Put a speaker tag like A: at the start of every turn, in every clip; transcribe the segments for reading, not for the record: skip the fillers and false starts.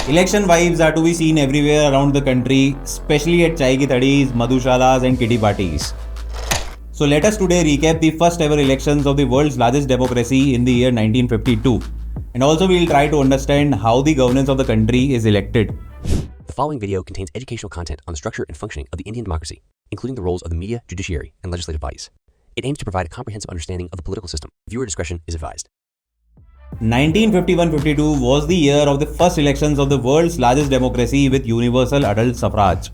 A: Election vibes are to be seen everywhere around the country, especially at chai ki thadis, madhushalas and kitty parties. So let us today recap the first ever elections of the world's largest democracy in the year 1952. And also we will try to understand how the governance of the country is elected.
B: The following video contains educational content on the structure and functioning of the Indian democracy, including the roles of the media, judiciary, and legislative bodies. It aims to provide a comprehensive understanding of the political system. Viewer discretion is advised.
A: 1951-52 was the year of the first elections of the world's largest democracy with universal adult suffrage.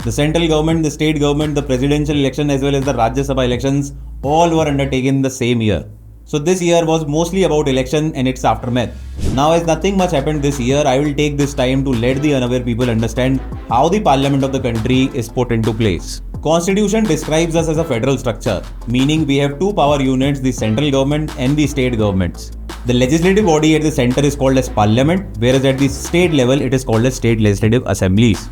A: The central government, the state government, the presidential election as well as the Rajya Sabha elections all were undertaken the same year. So this year was mostly about election and its aftermath. Now as nothing much happened this year, I will take this time to let the unaware people understand how the parliament of the country is put into place. Constitution describes us as a federal structure, meaning we have two power units, the central government and the state governments. The legislative body at the center is called as parliament, whereas at the state level it is called as state legislative assemblies.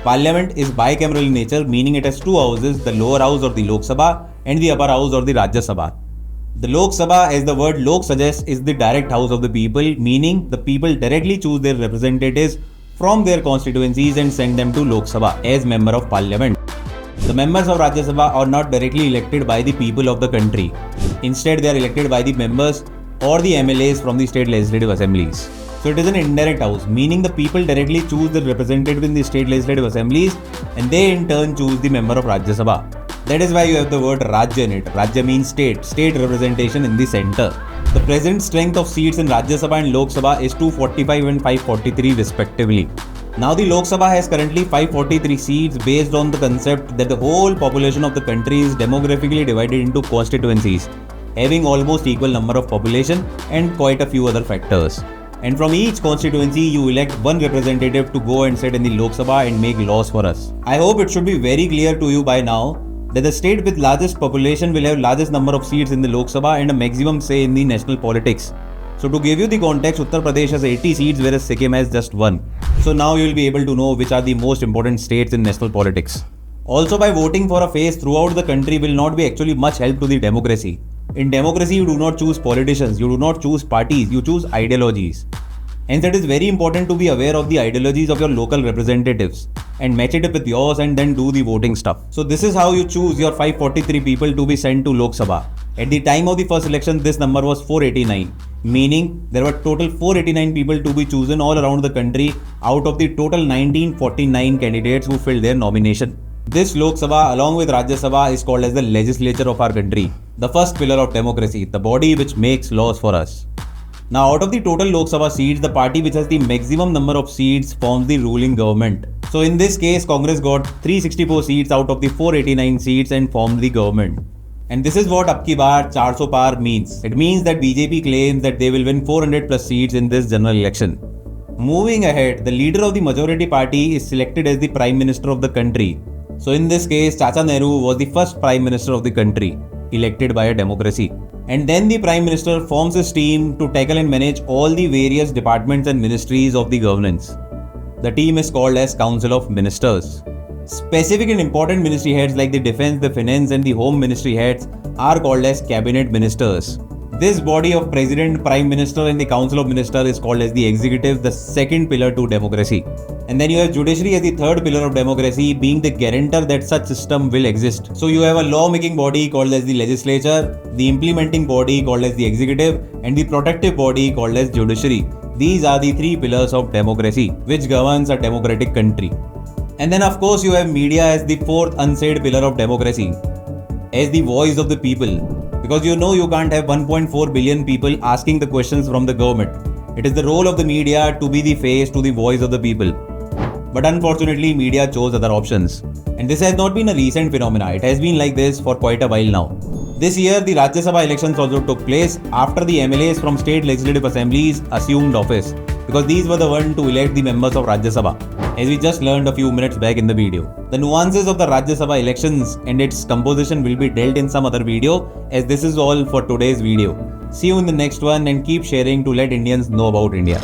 A: Parliament is bicameral in nature, meaning it has two houses, the lower house or the Lok Sabha and the upper house or the Rajya Sabha. The Lok Sabha, as the word Lok suggests, is the direct house of the people, meaning the people directly choose their representatives from their constituencies and send them to Lok Sabha as member of parliament. The members of Rajya Sabha are not directly elected by the people of the country. Instead, they are elected by the members or the MLAs from the state legislative assemblies. So it is an indirect house, meaning the people directly choose the representative in the state legislative assemblies and they in turn choose the member of Rajya Sabha. That is why you have the word Rajya in it. Rajya means state representation in the center. The present strength of seats in Rajya Sabha and Lok Sabha is 245 and 543 respectively. Now the Lok Sabha has currently 543 seats based on the concept that the whole population of the country is demographically divided into constituencies, having almost equal number of population and quite a few other factors. And from each constituency, you elect one representative to go and sit in the Lok Sabha and make laws for us. I hope it should be very clear to you by now that the state with largest population will have largest number of seats in the Lok Sabha and a maximum say in the national politics. So to give you the context, Uttar Pradesh has 80 seats whereas Sikkim has just 1. So now you will be able to know which are the most important states in national politics. Also, by voting for a face throughout the country will not be actually much help to the democracy. In democracy, you do not choose politicians, you do not choose parties, you choose ideologies. Hence, it is very important to be aware of the ideologies of your local representatives and match it up with yours and then do the voting stuff. So this is how you choose your 543 people to be sent to Lok Sabha. At the time of the first election, this number was 489, meaning there were total 489 people to be chosen all around the country out of the total 1949 candidates who filled their nomination. This Lok Sabha along with Rajya Sabha is called as the legislature of our country, the first pillar of democracy, the body which makes laws for us. Now out of the total Lok Sabha seats, the party which has the maximum number of seats forms the ruling government. So in this case, Congress got 364 seats out of the 489 seats and formed the government. And this is what Ab Ki Baar 400 Par means. It means that BJP claims that they will win 400 plus seats in this general election. Moving ahead, the leader of the majority party is selected as the Prime Minister of the country. So in this case, Chacha Nehru was the first Prime Minister of the country, elected by a democracy. And then the Prime Minister forms his team to tackle and manage all the various departments and ministries of the governance. The team is called as Council of Ministers. Specific and important ministry heads like the Defense, the Finance and the Home Ministry heads are called as Cabinet Ministers. This body of President, Prime Minister and the Council of Ministers is called as the Executive, the second pillar to democracy. And then you have Judiciary as the third pillar of democracy, being the guarantor that such system will exist. So you have a law-making body called as the Legislature, the implementing body called as the Executive and the protective body called as Judiciary. These are the three pillars of democracy which governs a democratic country. And then of course you have media as the fourth unsaid pillar of democracy, as the voice of the people. Because you know you can't have 1.4 billion people asking the questions from the government. It is the role of the media to be the face to the voice of the people. But unfortunately, media chose other options. And this has not been a recent phenomena. It has been like this for quite a while now. This year, the Rajya Sabha elections also took place after the MLAs from state legislative assemblies assumed office. Because these were the ones to elect the members of Rajya Sabha, as we just learned a few minutes back in the video. The nuances of the Rajya Sabha elections and its composition will be dealt in some other video, as this is all for today's video. See you in the next one and keep sharing to let Indians know about India.